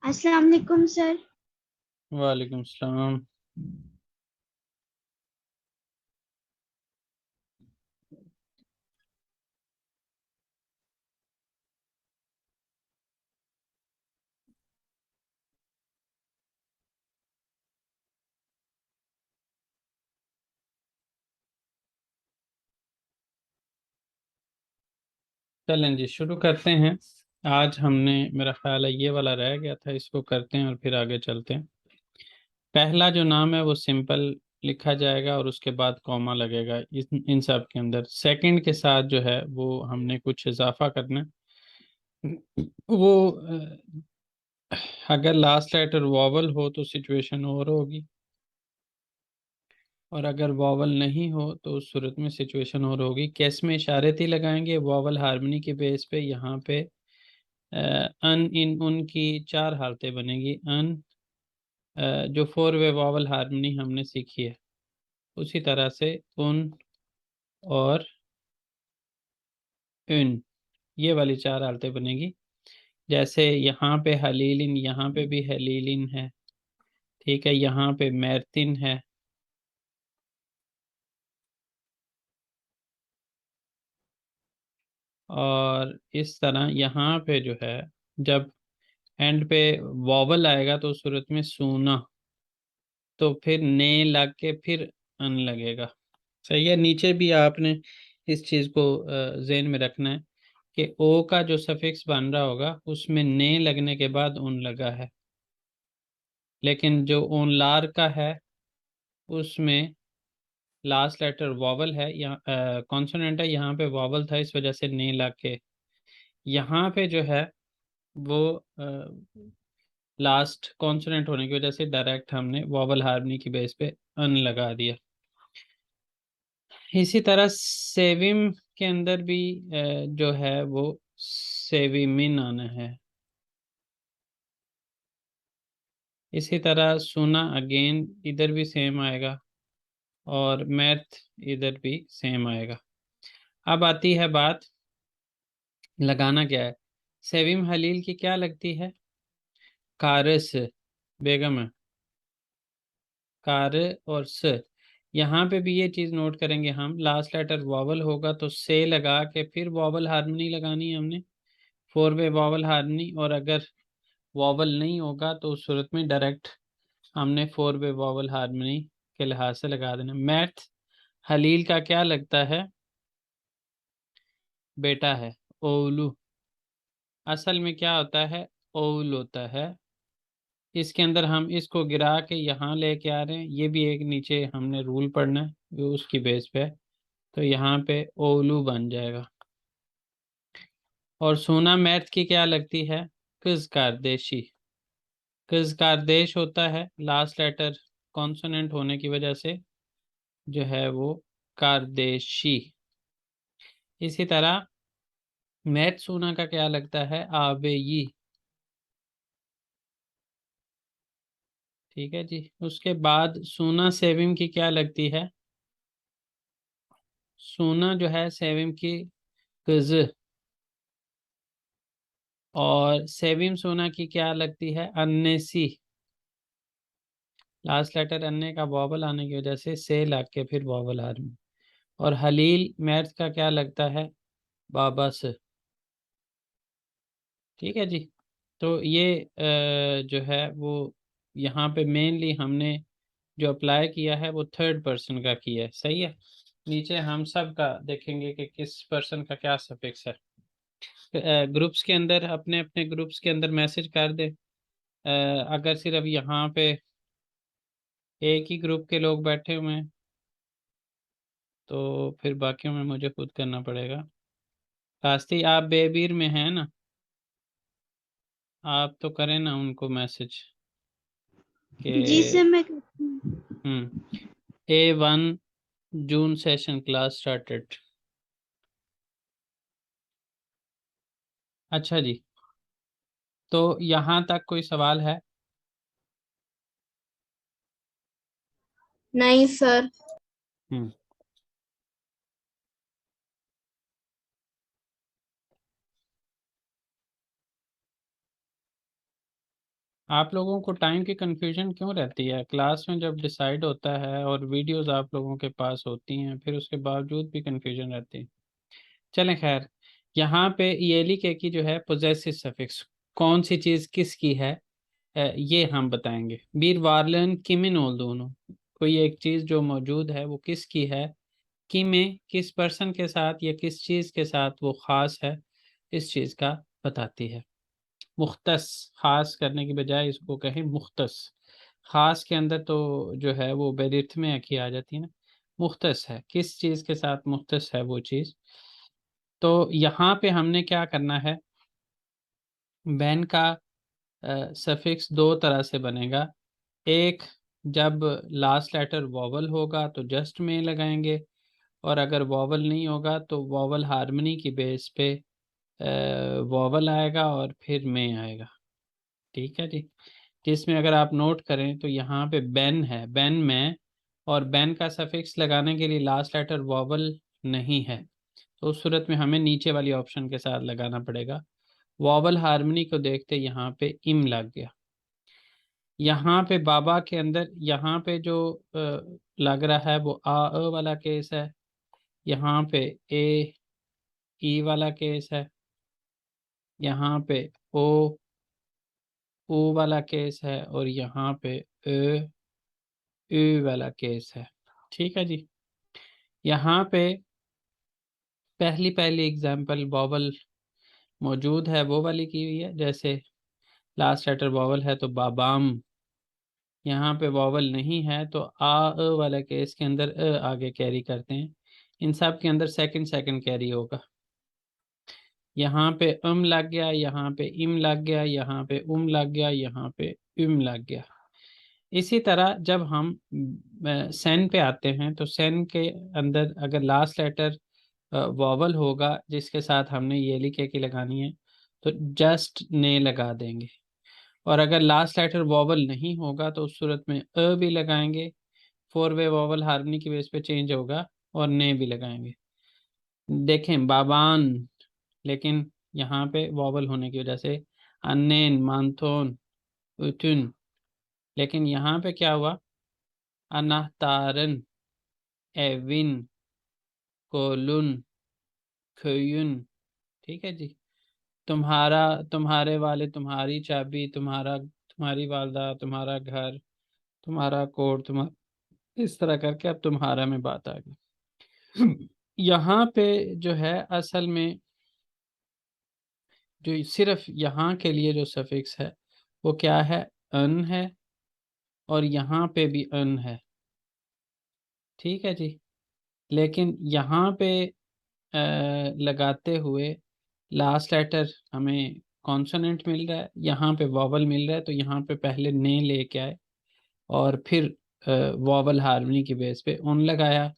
अस्सलाम वालेकुम सर। वालेकुम सलाम। चलें जी, शुरू करते हैं। आज हमने, मेरा ख्याल है ये वाला रह गया था, इसको करते हैं और फिर आगे चलते हैं। पहला जो नाम है वो सिंपल लिखा जाएगा और उसके बाद कॉमा लगेगा इन सब के अंदर। सेकंड के साथ जो है वो हमने कुछ इजाफा करना है। वो अगर लास्ट लेटर वॉवल हो तो सिचुएशन और होगी, और अगर वॉवल नहीं हो तो उस सूरत में सिचुएशन और होगी। केस में इशारती लगाएंगे वॉवल हार्मनी के बेस पे। यहाँ पे अन इन उन की चार हालतें बनेगी। अन जो फोर वे वॉवल हार्मनी हमने सीखी है, उसी तरह से उन और इन, ये वाली चार हालतें बनेगी। जैसे यहाँ पे हलीलिन, यहाँ पे भी हलीलिन है, ठीक है, यहाँ पे मैरतिन है, और इस तरह यहाँ पे जो है जब एंड पे वॉवल आएगा तो उस सूरत में सूना, तो फिर ने लग के फिर अन लगेगा। सही है। नीचे भी आपने इस चीज़ को ज़हन में रखना है कि ओ का जो सफिक्स बन रहा होगा उसमें ने लगने के बाद उन लगा है, लेकिन जो ओन लार का है उसमें लास्ट लेटर वॉवल है, यहाँ कॉन्सोनेंट है, यहाँ पे वॉवल था, इस वजह से ने लग के यहाँ पे जो है वो लास्ट कॉन्सोनेंट होने की वजह से डायरेक्ट हमने वॉवल हार्मनी की बेस पे अन लगा दिया। इसी तरह सेविम के अंदर भी जो है वो सेविमिन आना है। इसी तरह सुना अगेन इधर भी सेम आएगा, और मैथ इधर भी सेम आएगा। अब आती है बात, लगाना क्या है। सेविम हलील की क्या लगती है? कारस, बेगम है, कार और स। यहाँ पे भी ये चीज़ नोट करेंगे हम, लास्ट लेटर वॉवल होगा तो से लगा के फिर वॉवल हार्मनी लगानी है हमने, फोर वे वॉवल हार्मनी। और अगर वॉवल नहीं होगा तो उस सूरत में डायरेक्ट हमने फोर वे वॉवल हार्मनी के लिहाज से लगा देना। मैथ हलील का क्या लगता है? बेटा है, ओलू। असल में क्या होता है? ओल होता है। इसके अंदर हम इसको गिरा के यहाँ लेके आ रहे हैं, ये भी एक नीचे हमने रूल पढ़ना है वो उसकी बेस पे है। तो यहाँ पे ओलू बन जाएगा। और सोना मैथ की क्या लगती है? किस कारदेशी। किस कारदेश होता है, लास्ट लेटर कॉन्सोनेंट होने की वजह से जो है वो कारदेशी। इसी तरह मैथ सोना का क्या लगता है? आबेई। ठीक है जी। उसके बाद सोना सेविम की क्या लगती है? सोना जो है सेविम की कज। और सेविम सोना की क्या लगती है? अन्नेसी। लास्ट लेटर अन्य का वॉवल आने की वजह से लग के फिर वॉवल आ रही। और हलील मैथ का क्या लगता है? बाबस। ठीक है जी। तो ये जो है वो यहाँ पे मेनली हमने जो अप्लाई किया है वो थर्ड पर्सन का किया है। सही है। नीचे हम सब का देखेंगे कि किस पर्सन का क्या सफिक्स है। ग्रुप्स के अंदर, अपने अपने ग्रुप्स के अंदर मैसेज कर दे। अगर सिर्फ यहाँ पे एक ही ग्रुप के लोग बैठे हुए हैं तो फिर बाकियों में मुझे खुद करना पड़ेगा। कास्ती, आप बेबीर में हैं ना? आप तो करें ना उनको मैसेज जी के। सर, मैं करती हूँ। A1 जून सेशन क्लास स्टार्टेड। अच्छा जी। तो यहाँ तक कोई सवाल है? नहीं सर। हम्म। आप लोगों को टाइम की कंफ्यूजन क्यों रहती है? क्लास में जब डिसाइड होता है और वीडियोस आप लोगों के पास होती हैं, फिर उसके बावजूद भी कंफ्यूजन रहती है। चलें खैर, यहाँ पे ये लिखे कि जो है पोजेसिव सफिक्स कौन सी चीज़ किसकी है, ये हम बताएंगे। बीर वार्लन किमिन ओल दोनों, कोई एक चीज़ जो मौजूद है वो किसकी है, किमे किस पर्सन के साथ या किस चीज़ के साथ वो ख़ास है, इस चीज़ का बताती है। मुख्तस, ख़ास करने की बजाय इसको कहें मुख्तस। ख़ास के अंदर तो जो है वो बेरिथ में अखी आ जाती है ना। मुख्तस है, किस चीज़ के साथ मुख्तस है वो चीज़। तो यहाँ पे हमने क्या करना है, बैन का सफिक्स दो तरह से बनेगा। एक, जब लास्ट लेटर वॉवल होगा तो जस्ट में लगाएंगे, और अगर वॉवल नहीं होगा तो वॉवल हार्मनी की बेस पे वॉवल आएगा और फिर में आएगा। ठीक है जी। जिसमें अगर आप नोट करें तो यहाँ पे बेन है, बेन में, और बेन का सफिक्स लगाने के लिए लास्ट लेटर वॉवल नहीं है, तो उस सूरत में हमें नीचे वाली ऑप्शन के साथ लगाना पड़ेगा। वॉवल हार्मनी को देखते यहाँ पे इम लग गया। यहाँ पे बाबा के अंदर यहाँ पे जो लग रहा है वो आ वाला केस है, यहाँ पे ए ई वाला केस है, यहाँ पे ओ ओ वाला केस है, और यहाँ पे ए ए वाला केस है। ठीक है जी। यहाँ पे पहली पहली एग्जाम्पल वॉवल मौजूद है वो वाली की हुई है, जैसे लास्ट लेटर वॉवल है तो बाबाम। यहाँ पे वॉवल नहीं है तो वाला केस के अंदर आगे कैरी करते हैं। इन सब के अंदर सेकंड सेकंड कैरी होगा। यहाँ पे लग गया, यहाँ पे इम लग गया, यहाँ पे लग गया, यहाँ पे इम लग गया। इसी तरह जब हम सेन पे आते हैं तो सेन के अंदर अगर लास्ट लेटर वॉवल होगा जिसके साथ हमने ये लिखे की लगानी है तो जस्ट ने लगा देंगे, और अगर लास्ट लेटर वॉवल नहीं होगा तो उस सूरत में भी लगाएंगे। फोर वे वॉवल हार्मनी की बेस पे चेंज होगा, और ने भी लगाएंगे। देखें बाबान, लेकिन यहाँ पे वॉवल होने की वजह से अन्नेन मानथोन उतुन, लेकिन यहाँ पे क्या हुआ, अनाहतारन एविन कोलुन खयुन। ठीक है जी। तुम्हारा, तुम्हारे वाले, तुम्हारी चाबी, तुम्हारा, तुम्हारी वालदा, तुम्हारा घर, तुम्हारा कोट, तुम्हारा, इस तरह करके अब तुम्हारा में बात आ गई। यहाँ पे जो है असल में जो सिर्फ यहाँ के लिए जो सफिक्स है वो क्या है, अन है, और यहाँ पे भी अन है। ठीक है जी। लेकिन यहाँ पे लगाते हुए लास्ट लेटर हमें कॉन्सोनेंट मिल रहा है, यहाँ पे वॉवल मिल रहा है, तो यहाँ पे पहले ने लेके आए और फिर वॉवल हार्मनी की बेस पे उन लगाया।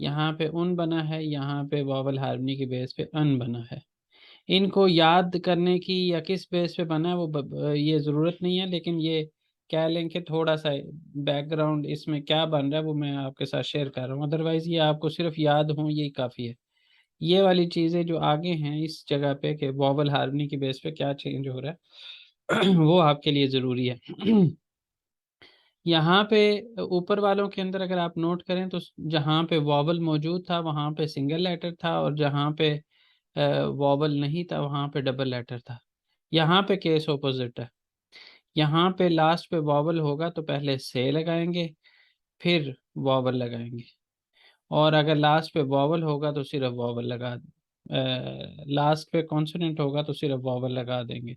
यहाँ पे उन बना है, यहाँ पे वॉवल हार्मनी की बेस पे अन बना है। इनको याद करने की या किस बेस पे बना है वो ये ज़रूरत नहीं है, लेकिन ये कह लें कि थोड़ा सा बैकग्राउंड इसमें क्या बन रहा है वो मैं आपके साथ शेयर कर रहा हूँ। अदरवाइज़ ये आपको सिर्फ याद हो यही काफ़ी है। ये वाली चीज़ें जो आगे हैं इस जगह पे कि वॉवल हार्मनी की बेस पे क्या चेंज हो रहा है वो आपके लिए ज़रूरी है। यहाँ पे ऊपर वालों के अंदर अगर आप नोट करें तो जहाँ पे वॉवल मौजूद था वहाँ पे सिंगल लेटर था, और जहाँ पे वॉवल नहीं था वहाँ पे डबल लेटर था। यहाँ पे केस ऑपोजिट है। यहाँ पे लास्ट पे वॉवल होगा तो पहले से लगाएंगे, फिर वॉवल लगाएंगे, और अगर लास्ट पे वॉवल होगा तो सिर्फ वॉवल लगा, लास्ट पे कॉन्सोनेंट होगा तो सिर्फ वॉवल लगा देंगे।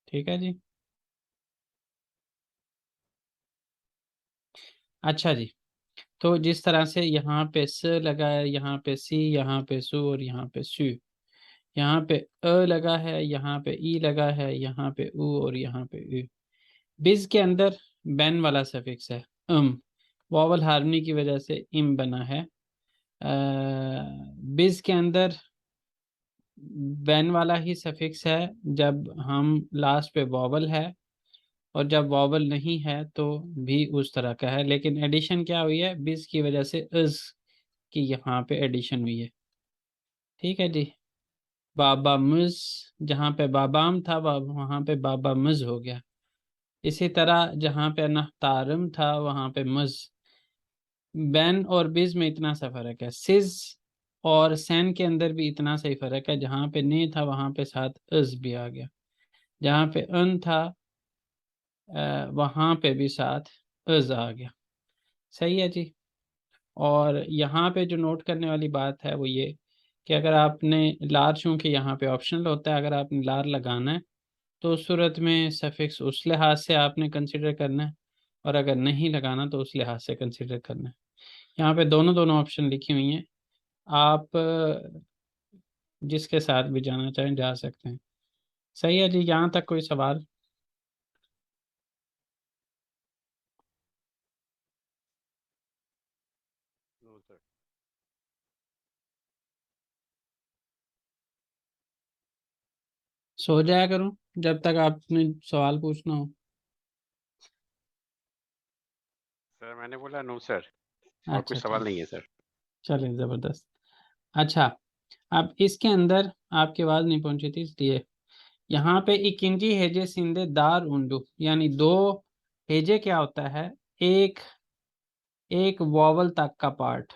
ठीक है जी। अच्छा जी। तो जिस तरह से यहाँ पे स लगा है, यहाँ पे सी, यहाँ पे सु, और यहाँ पे सु, यहाँ पे लगा है, यहाँ पे ई लगा है, यहाँ पे उ, और यहाँ पे उ। बिज के अंदर बैन वाला सफिक्स है वॉवल हार्मनी की वजह से इम बना है। बिज के अंदर बैन वाला ही सफिक्स है जब हम लास्ट पे वॉवल है, और जब वॉवल नहीं है तो भी उस तरह का है, लेकिन एडिशन क्या हुई है, बिज की वजह से इज की यहाँ पे एडिशन हुई है। ठीक है जी। बाबामज, जहाँ पे बाबाम था वहाँ पे बाबामज हो गया। इसी तरह जहाँ पे नहतारम था वहाँ पे मज। बैन और बिज में इतना सा फर्क है। सिज और सैन के अंदर भी इतना सा ही फर्क है, जहाँ पे ने था वहाँ पे साथ अज भी आ गया, जहाँ पे अन था वहाँ पे भी साथ अज आ गया। सही है जी। और यहाँ पे जो नोट करने वाली बात है वो ये कि अगर आपने लार, चूंकि यहाँ पे ऑप्शनल होता है, अगर आपने लार लगाना है तो उस सूरत में सफिक्स उस लिहाज से आपने कंसिडर करना है, और अगर नहीं लगाना तो उस लिहाज से कंसिडर करना है। यहाँ पे दोनों दोनों ऑप्शन लिखी हुई हैं, आप जिसके साथ भी जाना चाहें जा सकते हैं। सही है जी। यहाँ तक कोई सवाल? No sir. सो जाया करूं जब तक आपने सवाल पूछना हो। सर मैंने बोला नो सर, और कोई अच्छा सवाल ठीक, नहीं है सर। चलिए ज़बरदस्त। अच्छा, अब इसके अंदर आपकी आवाज़ नहीं पहुंची थी इसलिए यहाँ पे इकिंजी हेजे सिंधे दार उंडू, यानी दो हेजे क्या होता है? एक एक वॉवल तक का पार्ट,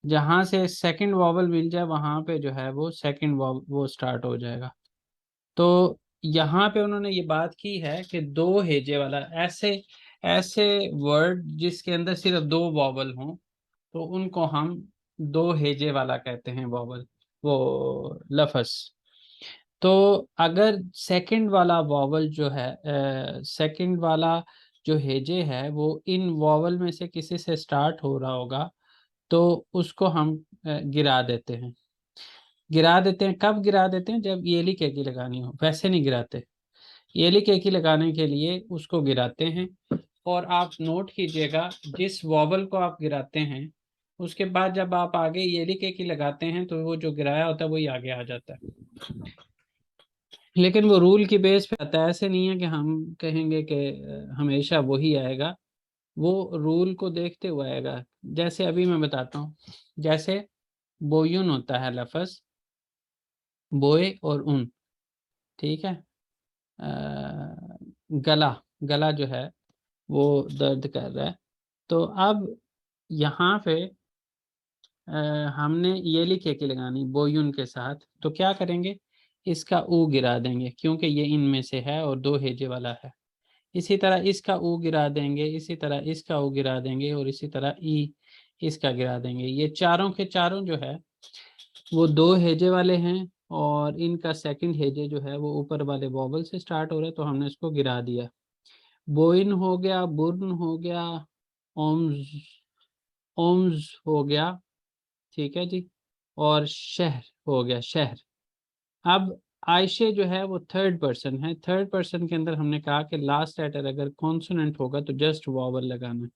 जहां से सेकंड वॉवल मिल जाए वहां पे जो है वो सेकंड वो स्टार्ट हो जाएगा। तो यहाँ पे उन्होंने ये बात की है कि दो हेजे वाला, ऐसे ऐसे वर्ड जिसके अंदर सिर्फ दो वॉवल हों तो उनको हम दो हेजे वाला कहते हैं वॉवल, वो लफ्ज़। तो अगर सेकंड वाला वॉवल जो है, सेकंड वाला जो हेजे है वो इन वॉवल में से किसी से स्टार्ट हो रहा होगा तो उसको हम गिरा देते हैं। गिरा देते हैं कब गिरा देते हैं? जब येली केकी लगानी हो, वैसे नहीं गिराते। येली केकी लगाने के लिए उसको गिराते हैं। और आप नोट कीजिएगा, जिस वॉवल को आप गिराते हैं उसके बाद जब आप आगे येली केकी लगाते हैं तो वो जो गिराया होता है वही आगे आ जाता है। लेकिन वो रूल की बेस पे आता है, ऐसे नहीं है कि हम कहेंगे कि हमेशा वही आएगा। वो रूल को देखते हुए आएगा। जैसे अभी मैं बताता हूँ, जैसे बोयुन होता है लफ्ज़, बोए और उन, ठीक है। गला, गला जो है वो दर्द कर रहा है। तो अब यहाँ पे अ, हमने ये लिखे की लगानी बोयुन के साथ, तो क्या करेंगे? इसका ऊ गिरा देंगे क्योंकि ये इनमें से है और दो हेजे वाला है। इसी तरह इसका ऊ गिरा देंगे, इसी तरह इसका ऊ गिरा देंगे, और इसी तरह ई इसका गिरा देंगे। ये चारों के चारों जो है वो दो हेजे वाले हैं, और इनका सेकंड हेजे जो है वो ऊपर वाले वॉवल से स्टार्ट हो रहा है, तो हमने इसको गिरा दिया। बोइन हो गया, बुर्न हो गया, ओम्स ओम्स हो गया, ठीक है जी, और शहर हो गया, शहर। अब आयशे जो है वो थर्ड पर्सन है। थर्ड पर्सन के अंदर हमने कहा कि लास्ट लेटर अगर कॉन्सोनेंट होगा तो जस्ट वॉवल लगाना है।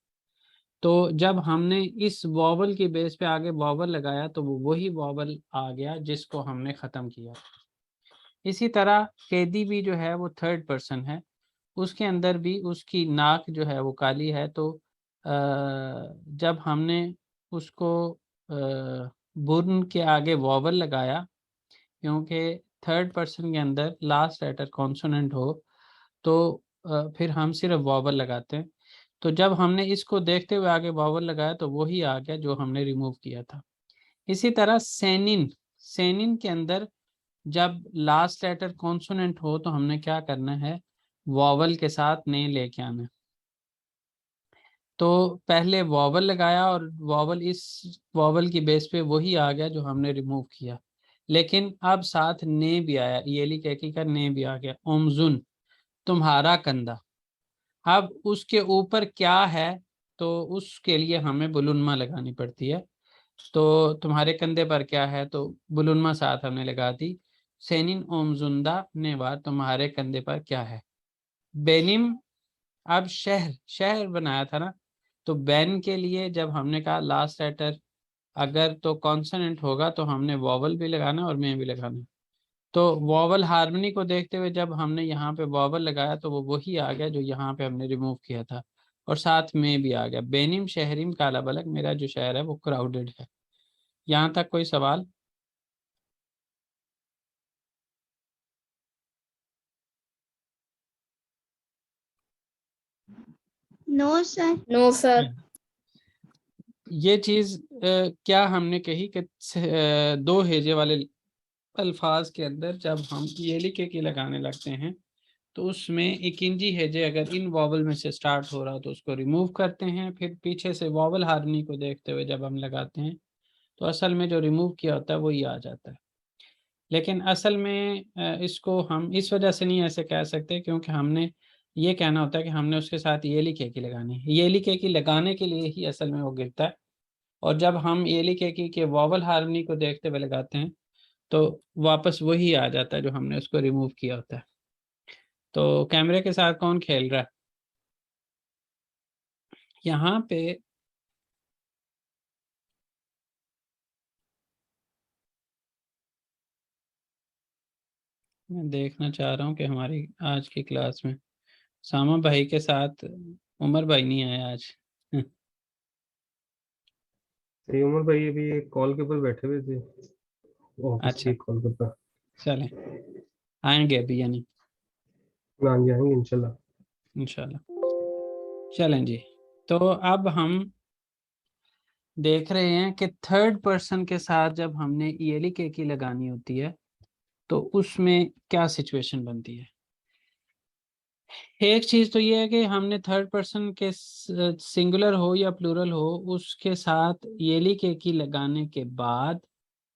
तो जब हमने इस वॉवल की बेस पे आगे वॉवल लगाया तो वो वही वॉवल आ गया जिसको हमने ख़त्म किया। इसी तरह कैदी भी जो है वो थर्ड पर्सन है, उसके अंदर भी उसकी नाक जो है वो काली है। तो जब हमने उसको बुर्न के आगे वॉवल लगाया, क्योंकि थर्ड पर्सन के अंदर लास्ट लेटर कॉन्सोनेंट हो तो फिर हम सिर्फ वॉवल लगाते हैं। तो जब हमने इसको देखते हुए आगे वॉवल लगाया तो वही आ गया जो हमने रिमूव किया था। इसी तरह सेनिन, सेनिन के अंदर जब लास्ट लेटर कॉन्सोनेंट हो तो हमने क्या करना है? वॉवल के साथ ने लेके आना है। तो पहले वॉवल लगाया और वॉवल, इस वॉवल की बेस पे वही आ गया जो हमने रिमूव किया। लेकिन अब साथ ने भी आया, येली कैकी का ने भी आ गया। ओमजुन, तुम्हारा कंधा। अब उसके ऊपर क्या है? तो उसके लिए हमें बुलुनमा लगानी पड़ती है। तो तुम्हारे कंधे पर क्या है? तो बुलुनमा साथ हमने लगा दी। सेनिन ओमजुंदा नेवा, तुम्हारे कंधे पर क्या है? बेनिम, अब शहर, शहर बनाया था ना, तो बैन के लिए जब हमने कहा लास्ट लेटर अगर तो कॉन्सोनेंट होगा तो हमने वॉवल भी लगाना और में भी लगाना। तो वॉवल हार्मनी को देखते हुए जब हमने यहाँ पे वॉवल लगाया तो वो वही आ गया जो यहाँ पे हमने रिमूव किया था, और साथ में भी आ गया। बेनिम शहरिम काला बलक, मेरा जो शहर है वो क्राउडेड है। यहाँ तक कोई सवाल? No sir. No sir. ये चीज क्या हमने कही कि दो हेजे वाले अल्फाज के अंदर जब हम ये लिखे की लगाने लगते हैं तो उसमें इकिंजी हेजे अगर इन वॉवल में से स्टार्ट हो रहा हो तो उसको रिमूव करते हैं, फिर पीछे से वॉवल हार्मनी को देखते हुए जब हम लगाते हैं तो असल में जो रिमूव किया होता है वो ये आ जाता है। लेकिन असल में इसको हम इस वजह से नहीं ऐसे कह सकते क्योंकि हमने ये कहना होता है कि हमने उसके साथ ये लिखे की लगानी है। ये लिखे की लगाने के लिए ही असल में वो गिरता है, और जब हम ये लिखे की के वॉवल हार्मनी को देखते हुए लगाते हैं तो वापस वही आ जाता है जो हमने उसको रिमूव किया होता है। तो कैमरे के साथ कौन खेल रहा है यहाँ पे? मैं देखना चाह रहा हूँ कि हमारी आज की क्लास में सामा भाई के साथ उमर भाई नहीं आए आज। सही, उमर भाई अभी कॉल के ऊपर बैठे हुए थे, ऑफिस अच्छा, की कॉल के ऊपर। चलें, आएंगे अभी यानी हाँ जी, आएंगे इंशाल्लाह। इंशाल्लाह। चलें जी, तो अब हम देख रहे हैं कि थर्ड पर्सन के साथ जब हमने ये लिखे की लगानी होती है तो उसमें क्या सिचुएशन बनती है। एक चीज तो ये है कि हमने थर्ड पर्सन के सिंगुलर हो या प्लूरल हो उसके साथ ये लिखे की लगाने के बाद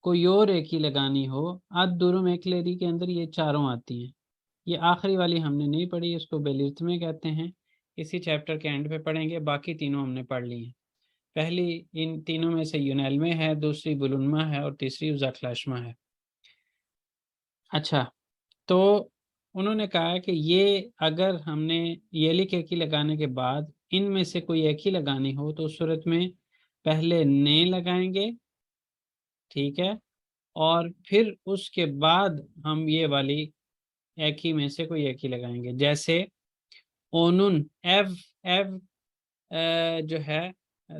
कोई और एक ही लगानी हो। अद दुरुम एकलेरी के अंदर ये चारों आती हैं। ये आखिरी वाली हमने नहीं पढ़ी, इसको बेलिज्मे कहते हैं, इसी चैप्टर के एंड पे पढ़ेंगे। बाकी तीनों हमने पढ़ ली हैं। पहली इन तीनों में से यूनैल्मे है, दूसरी बुलुन्मा है और तीसरी उज़ाक्लाश्मा है। अच्छा, तो उन्होंने कहा है कि ये अगर हमने ये लिखे की लगाने के बाद इनमें से कोई एक ही लगानी हो तो उस सूरत में पहले ने लगाएंगे, ठीक है, और फिर उसके बाद हम ये वाली एक ही में से कोई एक ही लगाएंगे। जैसे ओनुन एव एव जो है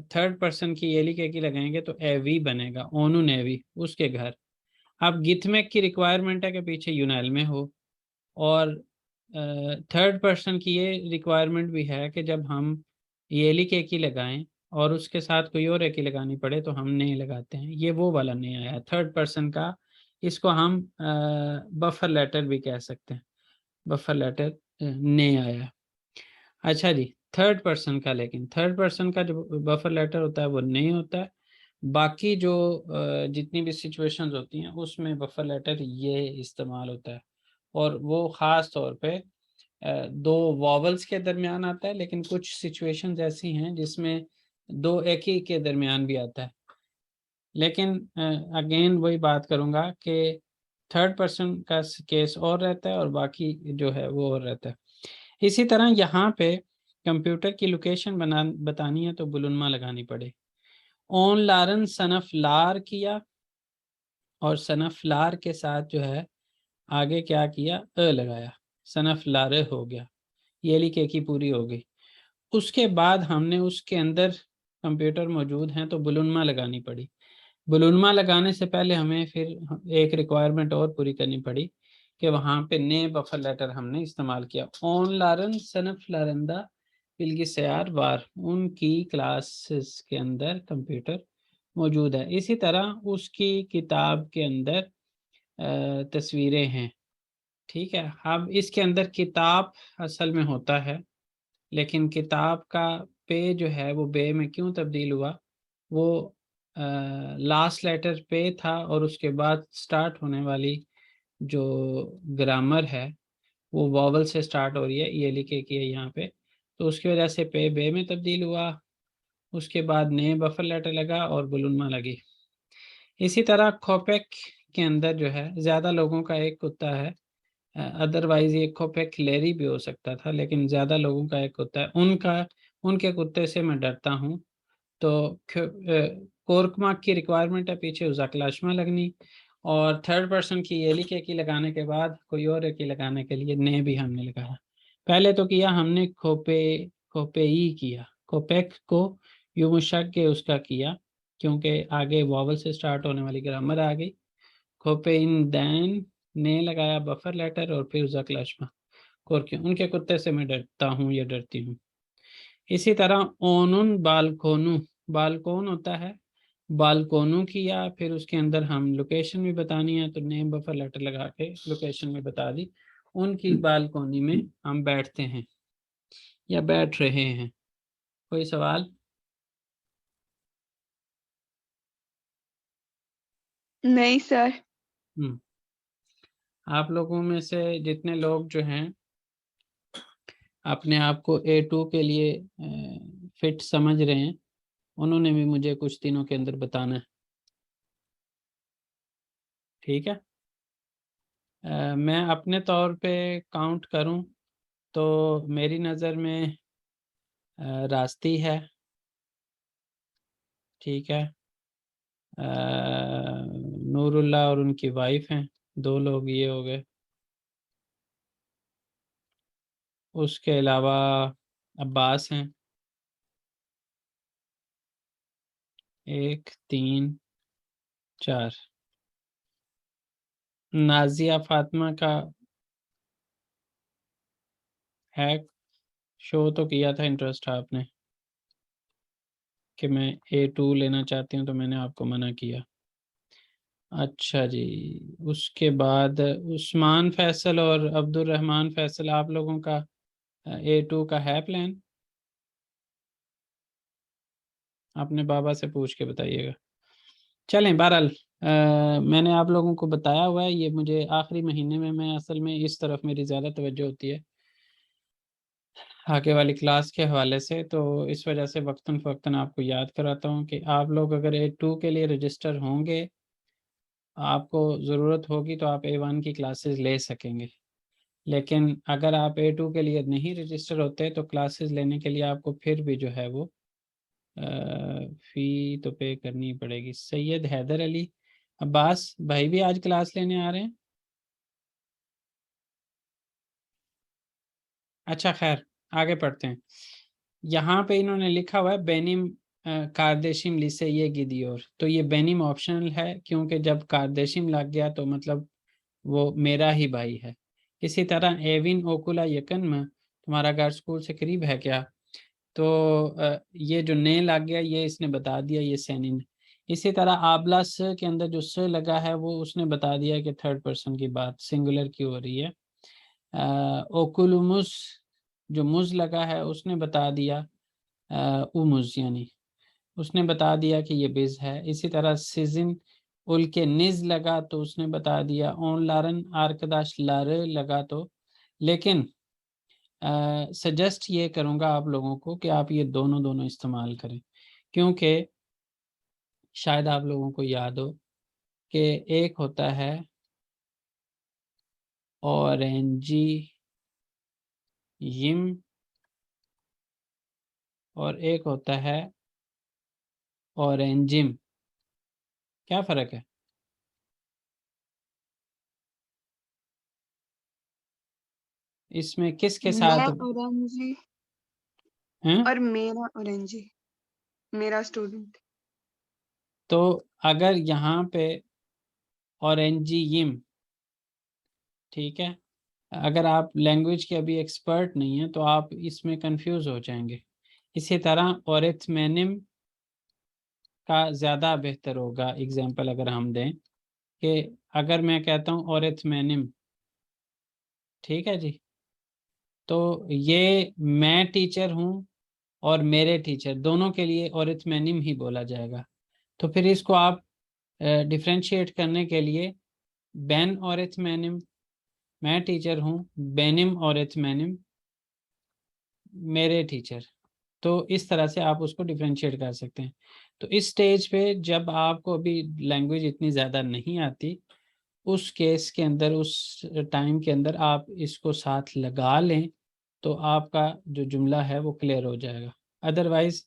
थर्ड पर्सन की ये लिखे की लगाएंगे तो एवी बनेगा, ओनुन एवी उसके घर। अब गिथमेक की रिक्वायरमेंट है कि पीछे यूनाइल में हो, और थर्ड पर्सन की ये रिक्वायरमेंट भी है कि जब हम ये लिखे की लगाएं और उसके साथ कोई और एक ही लगानी पड़े तो हम नहीं लगाते हैं। ये वो वाला नहीं आया थर्ड पर्सन का, इसको हम बफर लेटर भी कह सकते हैं। बफर लेटर नहीं आया। अच्छा जी, थर्ड पर्सन का, लेकिन थर्ड पर्सन का जो बफर लेटर होता है वो नहीं होता है। बाकी जो जितनी भी सिचुएशंस होती हैं उसमें बफर लेटर ये इस्तेमाल होता है, और वो ख़ास तौर पे दो वॉवल्स के दरमियान आता है। लेकिन कुछ सिचुएशंस ऐसी हैं जिसमें दो एक ही के दरमियान भी आता है। लेकिन अगेन वही बात करूँगा कि थर्ड पर्सन का केस और रहता है और बाकी जो है वो और रहता है। इसी तरह यहाँ पे कंप्यूटर की लोकेशन बतानी है तो बुलुन्मा लगानी पड़े। ओन लारन सनफ लार किया, और सनफ लार के साथ जो है आगे क्या किया, लगाया, सनफ लारे हो गया, ये लिखे की पूरी हो गई। उसके बाद हमने उसके अंदर कंप्यूटर मौजूद हैं तो बुलुन्मा लगानी पड़ी। बुलुन्मा लगाने से पहले हमें फिर एक रिक्वायरमेंट और पूरी करनी पड़ी कि वहाँ पे ने बफर लेटर हमने इस्तेमाल किया। ओन लारन सनफ लारंदा बिल्गी सयार वार, उनकी क्लासेस के अंदर कंप्यूटर मौजूद है। इसी तरह उसकी किताब के अंदर तस्वीरें हैं, ठीक है। अब इसके अंदर किताब असल में होता है, लेकिन किताब का पे जो है वो बे में क्यों तब्दील हुआ, वो लास्ट लेटर पे था और उसके बाद स्टार्ट होने वाली जो ग्रामर है वो वॉवल से स्टार्ट हो रही है, ये लिखे कि है यहाँ पे, तो उसकी वजह से पे बे में तब्दील हुआ। उसके बाद ने बफर लेटर लगा और बुलुन्मा लगी। इसी तरह खोपेक के अंदर जो है ज़्यादा लोगों का एक कुत्ता है, अदरवाइज ये खोपेक लेरी भी हो सकता था, लेकिन ज़्यादा लोगों का एक कुत्ता है, उनके कुत्ते से मैं डरता हूँ। तो कोरकमा की रिक्वायरमेंट है पीछे उजाकलाशमा लगनी, और थर्ड पर्सन की ये लिखे की लगाने के बाद कोई और की लगाने के लिए ने भी हमने लगाया। पहले तो किया हमने खोपेई किया, खोपेक को युमुशक के उसका किया क्योंकि आगे वॉवल से स्टार्ट होने वाली ग्रामर आ गई। खोपेइन दैन ने लगाया बफर लेटर और फिर उजाकलाशमा कोरके, उनके कुत्ते से मैं डरता हूँ या डरती हूँ। इसी तरह ओनुन बालकोनू, बालकोन होता है बालकोनू की, या फिर उसके अंदर हम लोकेशन भी बतानी है तो नेम बफर लेटर लगा के लोकेशन में बता दी, उनकी बालकोनी में हम बैठते हैं या बैठ रहे हैं। कोई सवाल? नहीं सर। आप लोगों में से जितने लोग जो हैं अपने आप को A2 के लिए फिट समझ रहे हैं, उन्होंने भी मुझे कुछ दिनों के अंदर बताना है, ठीक है। मैं अपने तौर पे काउंट करूं तो मेरी नज़र में रास्ती है, ठीक है, नूरुल्लाह और उनकी वाइफ हैं, 2 लोग ये हो गए। उसके अलावा अब्बास हैं, 1 3 4। नाजिया फातिमा का है, शो तो किया था इंटरेस्ट आपने कि मैं A2 लेना चाहती हूँ, तो मैंने आपको मना किया। अच्छा जी, उसके बाद उस्मान फैसल और अब्दुल रहमान फैसल, आप लोगों का A2 का है प्लान? अपने बाबा से पूछ के बताइएगा। चलें, बहरहाल मैंने आप लोगों को बताया हुआ है, ये मुझे आखिरी महीने में, मैं असल में इस तरफ मेरी ज़्यादा तवज्जो होती है आगे वाली क्लास के हवाले से, तो इस वजह से वक्तन फ़वक्तन आपको याद कराता हूँ कि आप लोग अगर A2 के लिए रजिस्टर होंगे, आपको ज़रूरत होगी तो आप A1 की क्लासेस ले सकेंगे। लेकिन अगर आप A2 के लिए नहीं रजिस्टर होते तो क्लासेस लेने के लिए आपको फिर भी जो है वो फ़ी तो पे करनी पड़ेगी। सैयद हैदर अली अब्बास भाई भी आज क्लास लेने आ रहे हैं? अच्छा खैर, आगे पढ़ते हैं। यहाँ पे इन्होंने लिखा हुआ है बेनिम कारदेशिम लिसे ये गिदियोर, तो ये बेनिम ऑप्शनल है, क्योंकि जब कारदेशिम लग गया तो मतलब वो मेरा ही भाई है। इसी तरह एविन ओकुला यकन में, तुम्हारा घर स्कूल से करीब है क्या? तो ये जो ने लग गया ये इसने बता दिया, ये सैनिन। इसी तरह आबला स के अंदर जो स लगा है वो उसने बता दिया कि थर्ड पर्सन की बात सिंगुलर की हो रही है। ओकुलुमुस जो मुज लगा है उसने बता दिया उमुज, यानी उसने बता दिया कि ये बिज है। इसी तरह सिजिन उल के निज लगा तो उसने बता दिया। ओन लारन आर्कदाश लारे लगा तो, लेकिन सजेस्ट ये करूँगा आप लोगों को कि आप ये दोनों दोनों इस्तेमाल करें, क्योंकि शायद आप लोगों को याद हो कि एक होता है ऑरेंजी यिम और एक होता है ऑरेंजिम। क्या फ़र्क है? इसमें किसके मैं साथ ऑरेंजी हैं? और मेरा ऑरेंजी, मेरा स्टूडेंट। तो अगर यहाँ पे ऑरेंजियम, ठीक है, अगर आप लैंग्वेज के अभी एक्सपर्ट नहीं हैं तो आप इसमें कंफ्यूज हो जाएंगे। इसी तरह ऑरिथमेनिम का ज़्यादा बेहतर होगा एग्जांपल अगर हम दें कि अगर मैं कहता हूँ ऑरिथमेनिम, ठीक है जी, तो ये मैं टीचर हूँ और मेरे टीचर दोनों के लिए ऑरिथमेनिम ही बोला जाएगा। तो फिर इसको आप डिफ्रेंशिएट करने के लिए बेन ऑरिथमेनिम, मैं टीचर हूँ, बेनिम ऑरिथमेनिम मेरे टीचर, तो इस तरह से आप उसको डिफ्रेंशिएट कर सकते हैं। तो इस स्टेज पे जब आपको अभी लैंग्वेज इतनी ज़्यादा नहीं आती, उस केस के अंदर, उस टाइम के अंदर आप इसको साथ लगा लें तो आपका जो जुमला है वो क्लियर हो जाएगा। अदरवाइज़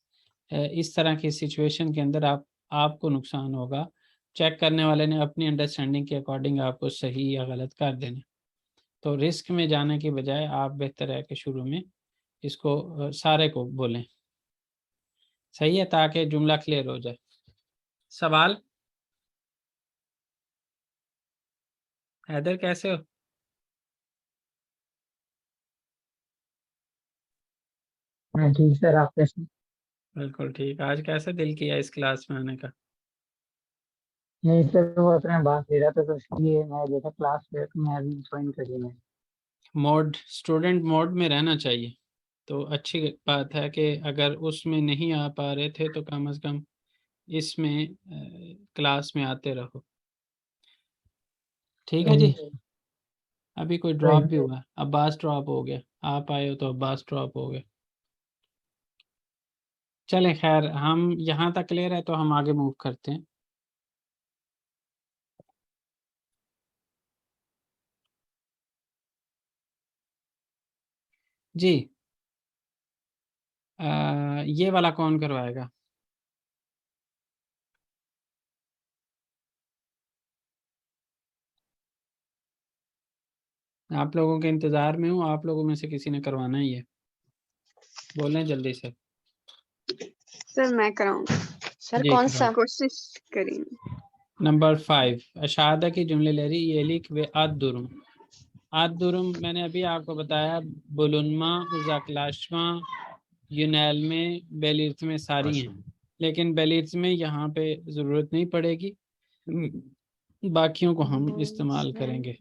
इस तरह की सिचुएशन के अंदर आपको नुकसान होगा। चेक करने वाले ने अपनी अंडरस्टैंडिंग के अकॉर्डिंग आपको सही या गलत कर देना। तो रिस्क में जाने के बजाय आप बेहतर है कि शुरू में इसको सारे को बोलें, सही है, ताकि जुमला क्लियर हो जाए। सवाल? हैदर कैसे हो? मैं ठीक सर, आप कैसे? बिल्कुल ठीक। आज कैसे दिल किया इस क्लास में आने का? नहीं सर, वो अपने बात ले रहा था तो इसलिए मैं देखा क्लास पे तो मैं अभी ज्वाइन करी मैं। मोड, स्टूडेंट मोड में रहना चाहिए। तो अच्छी बात है कि अगर उसमें नहीं आ पा रहे थे तो कम से कम इसमें क्लास में आते रहो। ठीक है जी। अभी कोई ड्रॉप भी हुआ, अब्बास ड्रॉप हो गया, आप आए हो तो अब्बास ड्रॉप हो गया। चलें, खैर हम यहाँ तक क्लियर है तो हम आगे मूव करते हैं। जी, ये वाला कौन करवाएगा? आप लोगों के इंतज़ार में हूँ, आप लोगों में से किसी ने करवाना ही है, बोलें जल्दी से। सर मैं कराऊंगा, सर जी, कौन कराओ। सा? कोशिश करेंगे। नंबर 5 अशादा की जुमलेleri yelik ve ad durum। ad durum मैंने अभी आपको बताया, बुलुनमा, उजाकलाशमा, यूनैल्मे, बेलिर्थ सारी हैं, लेकिन बेलिर्थ में यहाँ पे ज़रूरत नहीं पड़ेगी, बाकियों को हम इस्तेमाल करेंगे।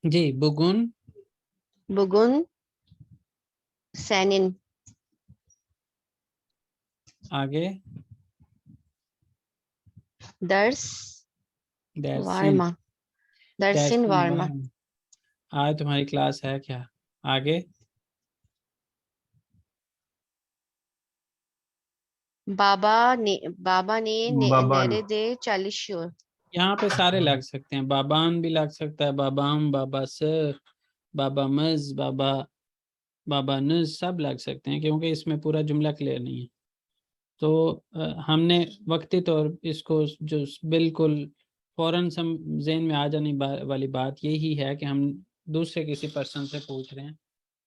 जी, बुगुन, बुगुन, सैनिन, आगे दर्स, दैरसिन, वार्मा, दर्सिन वार्मा, वार्म। आज तुम्हारी क्लास है क्या? आगे बाबा ने बाबान। नेरेदे çalışıyor। यहाँ पे सारे लग सकते हैं, बाबान भी लग सकता है, बाबाम, बाबास, बाबामज, बाबानुज सब लग सकते हैं, क्योंकि इसमें पूरा जुमला क्लियर नहीं है। तो हमने वक्ती तौर इसको जो बिल्कुल फ़ौरन ज़हन में आ जाने वाली बात यही है कि हम दूसरे किसी पर्सन से पूछ रहे हैं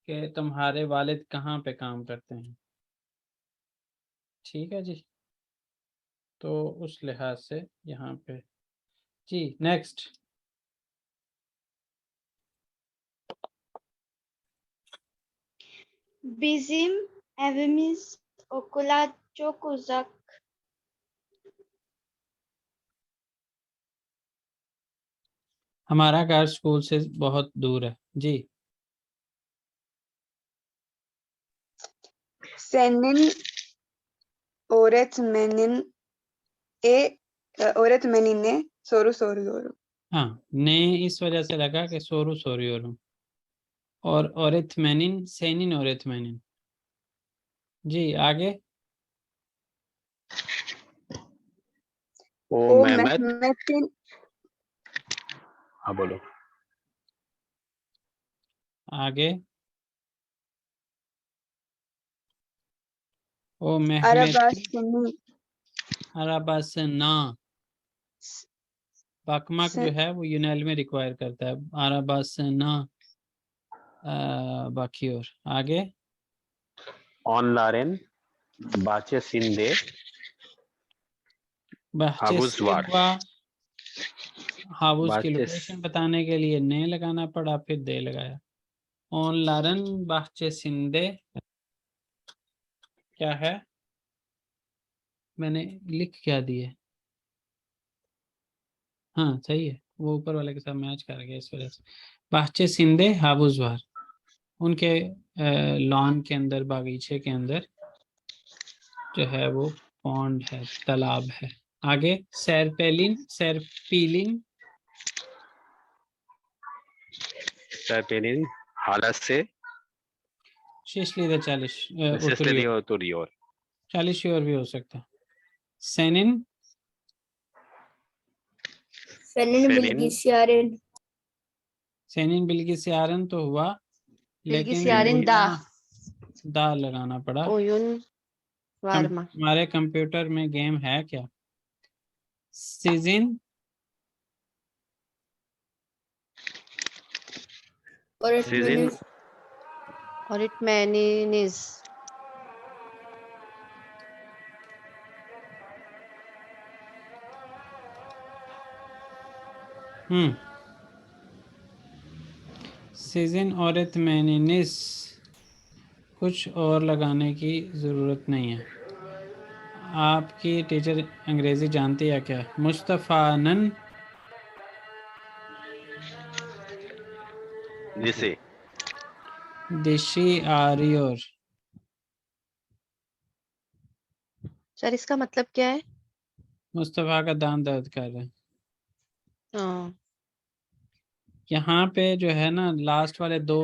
कि तुम्हारे वालिद कहाँ पे काम करते हैं। ठीक है जी, तो उस लिहाज से यहाँ पे जी। Next, Bizim evimiz okula çok uzak. हमारा घर स्कूल से बहुत दूर है। जी, Senin öğretmenine soru soruyorum. हाँ, ने इस वजह से लगा कि सोरू सोरियोरम, और ओरिथमेनिन, सेनिन ओरिथमेनिन। जी, आगे ओ O मेहमत। Mehmet'in हाँ बोलो। आगे ओ मेहमेत arabasını अराबासना, बाकमाक जो se- है वो यूनैल में रिक्वायर करता है, अराबासना बाकी। और आगे ऑनलाइन बाचे सिंधे बहचे हाबुजवार। सेवा, हाउस की बाचे लोकेशन बताने के लिए ने लगाना पड़ा, फिर दे लगाया। ऑन लारन बहचे सिंधे क्या है, मैंने लिख क्या दिए? हाँ सही है, वो ऊपर वाले के साथ मैच कर गया इस वजह से। बहचे सिंधे हाबुजवार, उनके लॉन के अंदर, बागीचे के अंदर जो है वो पॉन्ड है, तालाब है। आगे सैरपेलिन, सैरपीलिन, पेनिन हालत से शिशली द चालिश नेसेसरी उतरियोर, और तुरियोर। चालिशियोर भी हो सकता है। सेनिन, Senin सेनिन bilgisayarın सेनिन बिल्गिसियारन तो हुआ, लेकिन Bilgisayarın da, यहाँ दा लगाना पड़ा। oyun var mı? हमारे कंप्यूटर में गेम है क्या? Season, season öğretmeniniz Öğretmeniniz, season औरत मैनिस कुछ और लगाने की ज़रूरत नहीं है। आपकी टीचर अंग्रेज़ी जानती है क्या? मुस्तफ़ानन जिसे दिशी आरियोर। सर इसका मतलब क्या है? मुस्तफ़ा का दांत दर्द कर रहे हैं। हाँ, यहाँ पे जो है ना लास्ट वाले दो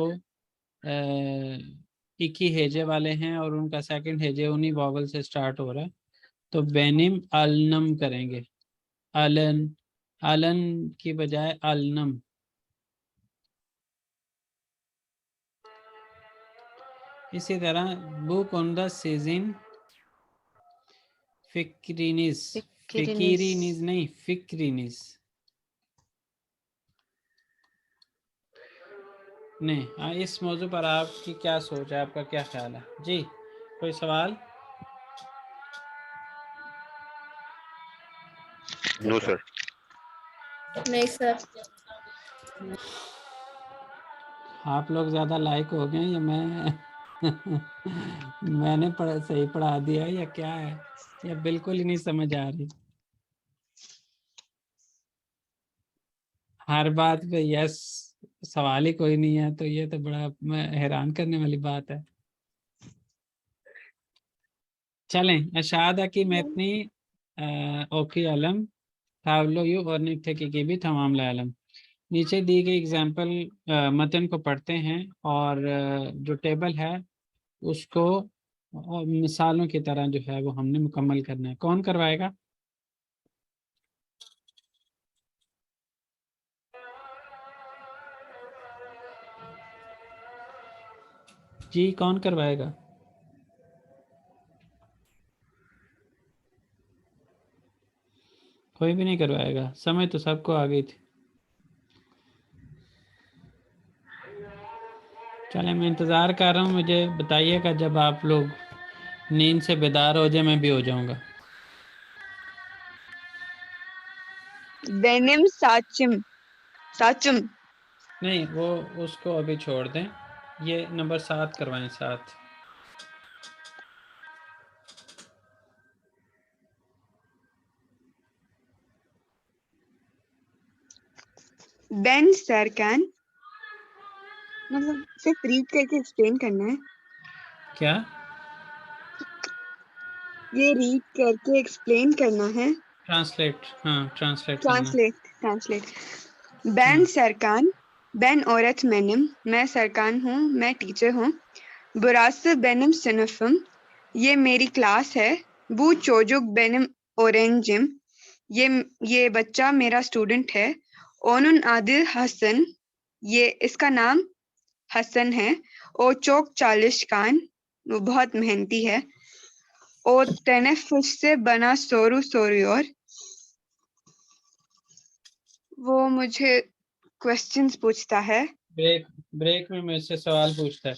एक ही हेजे वाले हैं और उनका सेकंड हेजे उन्हीं वॉवल से स्टार्ट हो रहा है, तो बेनिम अलनम करेंगे। अलन, अलन की बजाय अलनम। इसी तरह बुक ऑन द सीजन फिक्रिनिस, फिकिरिनिस नहीं फिक्रिनिस नहीं। इस मौजू पर आपकी क्या सोच है, आपका क्या ख्याल है जी? कोई सवाल? No sir. नहीं सर। आप लोग ज़्यादा लाइक हो गए या मैं मैंने सही पढ़ा दिया या क्या है, या बिल्कुल ही नहीं समझ आ रही? हर बात पे यस, सवाल ही कोई नहीं है, तो ये तो बड़ा हैरान करने वाली बात है। चलें, अशादा की मैतनी ओकी अलम तावलो यू और निठे की भी तमाम लालम। नीचे दी गई एग्जाम्पल मतन को पढ़ते हैं और जो टेबल है उसको और मिसालों की तरह जो है वो हमने मुकम्मल करना है। कौन करवाएगा? जी कौन करवाएगा? कोई भी नहीं करवाएगा, समझ तो सबको आ गई थी। चले, मैं इंतज़ार कर रहा हूँ, मुझे बताइएगा जब आप लोग नींद से बेदार हो जाए, मैं भी हो जाऊंगा। बेनिम साचिम साचुम नहीं, वो उसको अभी छोड़ दें, ये नंबर 7 करवाएं। 7 बेन सरकान, मतलब सिर्फ रीड करके एक्सप्लेन करना है। क्या? ये रीड करके एक्सप्लेन करना है। ट्रांसलेट, हाँ ट्रांसलेट करना। ट्रांसलेट। बेन सरकान, बेन औरत मैनिम, मैं सरकान हूँ, मैं टीचर हूँ। बुरास बेनिम सिनफम, ये मेरी क्लास है। बू चोजुक बेनिम ओरेंजिम, ये बच्चा मेरा स्टूडेंट है। ओनुन आदिल हसन, ये इसका नाम हसन है। ओ चोक चालिशकान, वो बहुत मेहनती है। ओ तेनेफुस से बना सोरू सोरियोर, वो मुझे क्वेश्चंस पूछता है। ब्रेक में मुझसे सवाल पूछता है।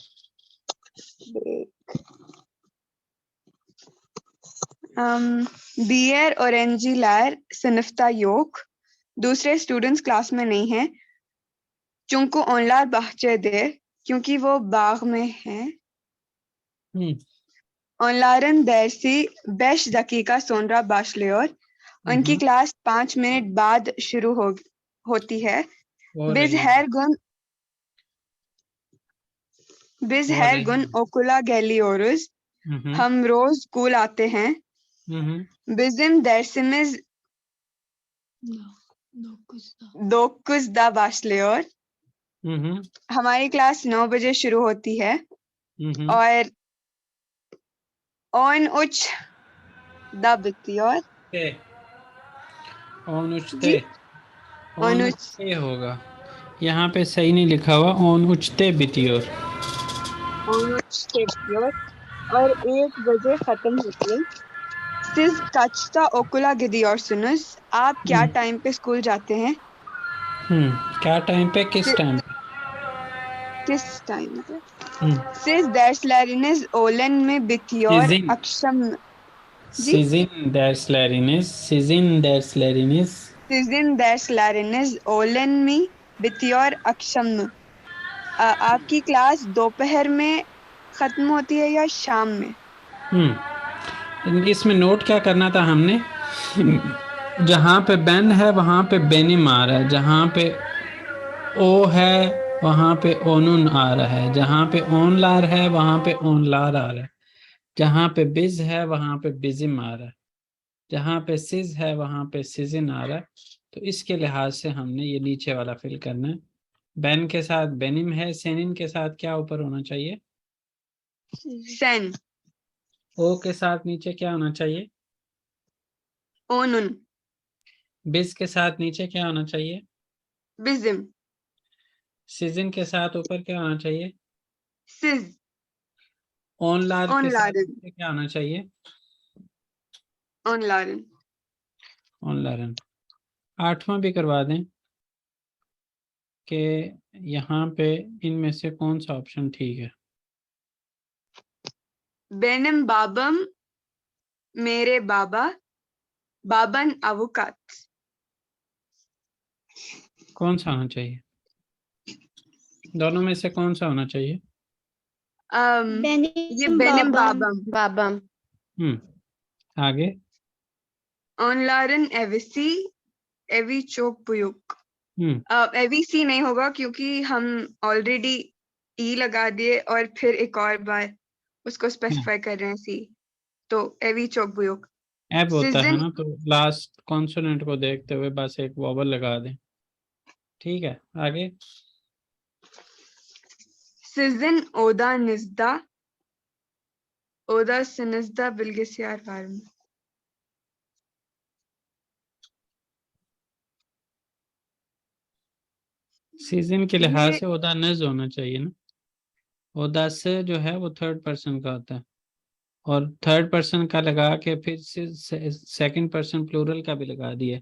बियर ऑरेंजी लार सनफ्ता योक, दूसरे स्टूडेंट्स क्लास में नहीं हैं। चुंकू ऑनलार बाहचे दे, क्योंकि वो बाग में है। ऑनलारन दर्सी बेश दकीका सोनरा बाशलेर, उनकी क्लास 5 मिनट बाद शुरू होती है। बिज हैर गुन ओकुला गैलियोरस, हम रोज स्कूल आते हैं। बिजिम दर्सिमिज दोकुस दा बाशलेर, हमारी क्लास 9 बजे शुरू होती है। और ऑन उच दा बितियोर, ओनुचते होगा, यहाँ पे सही नहीं लिखा हुआ, ओनुचते बितियोर। और 1 बजे खत्म होती है। सिज कचता ओकुला गिदियोर सुनुस, आप क्या टाइम पे स्कूल जाते हैं? क्या टाइम पे, किस टाइम पे? किस टाइम पे? सिज दर्सलरिनिस ओलन में बितियोर अक्षम जी, सीजिन दर्सलरिनिस, सीजिन दर्सलरिनिस, सिजिन दर्सलरिनिस ओलन में बितियोर अक्षम। आपकी क्लास दोपहर में खत्म होती है या शाम में? इसमें नोट क्या करना था हमने, जहाँ पे बेन है वहाँ पे बेनिम आ रहा है, जहाँ पे ओ है वहाँ पे ओनुन आ रहा है, जहाँ पे ओनलार है वहाँ पे ओनलार आ रहा है, जहाँ पे बिज है वहाँ पे बिजिम आ रहा है, जहाँ पे सिज है वहाँ पे सिजिन आ रहा है। तो इसके लिहाज से हमने ये नीचे वाला फिल करना है। बेन के साथ बेनिम है, सेनिन के साथ क्या ऊपर होना चाहिए? सेन। ओ के साथ नीचे क्या होना चाहिए? ओनुन। बिज के साथ नीचे क्या होना चाहिए? बिजिम। सिजिन के साथ ऊपर क्या होना चाहिए? सिज। ओनलार के साथ ओनलारन। नीचे क्या होना चाहिए? ओनलारन। ओनलारन। 8वां भी करवा दें कि यहाँ पे इनमें से कौन सा ऑप्शन ठीक है। बेनिम बाबम, मेरे बाबा, बाबन अवुकात। कौन सा होना चाहिए? दोनों में से कौन सा होना चाहिए? ये बेनिम बाबम। बाबम। आगे ओनलारन एविसी, एवी चोक पुयुक। एवीसी नहीं होगा क्योंकि हम ऑलरेडी ई लगा दिए और फिर एक और बार उसको स्पेसिफाई कर रहे हैं सी, तो एवी चोक पुयुक। एब होता है सिजन। ना, तो लास्ट कॉन्सोनेंट को देखते हुए बस एक वॉवल लगा दें। ठीक है, आगे सिजन ओदा निजदा, ओदा सिनिजदा बिल्गिसियार फार्म। सीजन के लिहाज ये से ओदा नज होना चाहिए ना। ओदा से जो है वो थर्ड पर्सन का होता है, और थर्ड पर्सन का लगा के फिर सेकंड पर्सन प्लूरल का भी लगा दिए,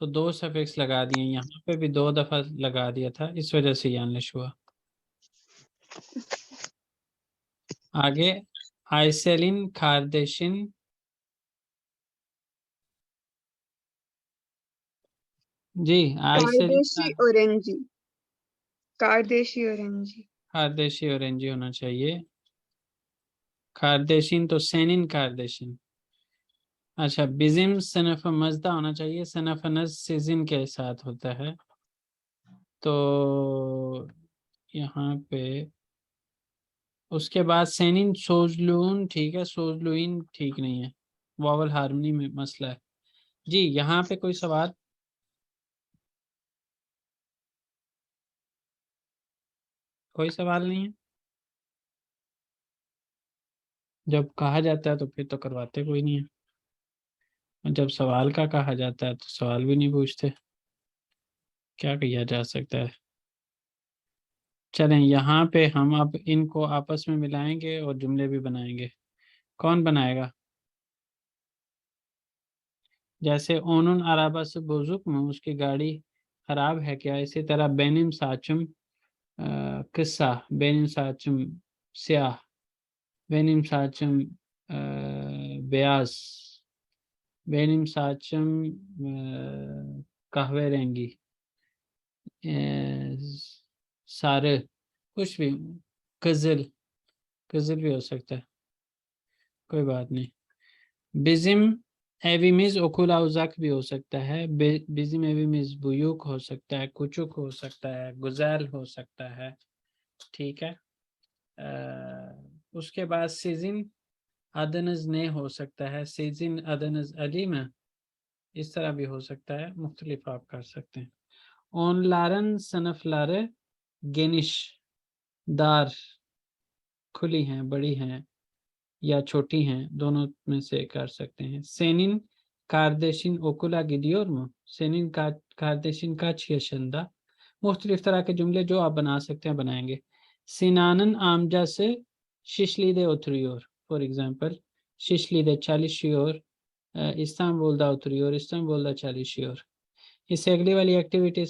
तो 2 सफिक्स लगा दिए। यहाँ पे भी 2 दफा लगा दिया था, इस वजह से यानिश हुआ। आगे आइसेलिन खारदेशिन, जी आइसेलिन कारदेशी ओरेंजी। कारदेशी ओरेंजी। खारदेशी ऑरेंजी होना चाहिए। खारदेशिन तो सेनिन खारदेशिन। अच्छा, बिजिम सनफ मजदा होना चाहिए, सनफ नज सीजिन के साथ होता है, तो यहाँ पे उसके बाद सेनिन सोजलून ठीक है, सोजलुइन ठीक नहीं है, वॉवल हार्मनी में मसला है। जी यहाँ पे कोई सवाल? कोई सवाल नहीं है? जब कहा जाता है तो फिर तो करवाते कोई नहीं है, और जब सवाल का कहा जाता है तो सवाल भी नहीं पूछते, क्या किया जा सकता है। चलें, यहाँ पे हम अब इनको आपस में मिलाएंगे और जुमले भी बनाएंगे। कौन बनाएगा? जैसे ओनुन अराबा से बुजुक में उसकी गाड़ी खराब है क्या, इसी तरह बेनिम साचुम किस्सा, बेनिम साचुम स्याह, बेनिम साचुम ब्यास, बेनिम साचुम कहवे रेंगी, सारे, कुछ भी, कजल, कजल भी हो सकता है, कोई बात नहीं। बिजिम एविमिज ओकुल औजाक भी हो सकता है, बिजिम एविमिज बुयुक हो सकता है, कुचुक हो सकता है, गुजैल हो सकता है। ठीक है, उसके बाद सीजिन अदनज ने हो सकता है, सीजिन अदनज अली में, इस तरह भी हो सकता है, मुख्तलिफ आप कर सकते हैं। ओन लारन सनफ लारे गेनिश, दार खुली हैं, बड़ी हैं या छोटी हैं, दोनों में से कर सकते हैं। सेनिन कारदेशिन ओकुला गिदियोर्मो, सेनिन कारदेशिन का छियशंदा, मुख्तलिफ तरह के जुमले जो आप बना सकते हैं बनाएंगे। सिनानन आमजा से शिशलीदे उतरियोर, फॉर एग्जांपल शिशलीदे 40 और इस्तांबुल दा उतरियोर, इस्तांबुल दा 40 और। इससे अगली वाली एक्टिविटी से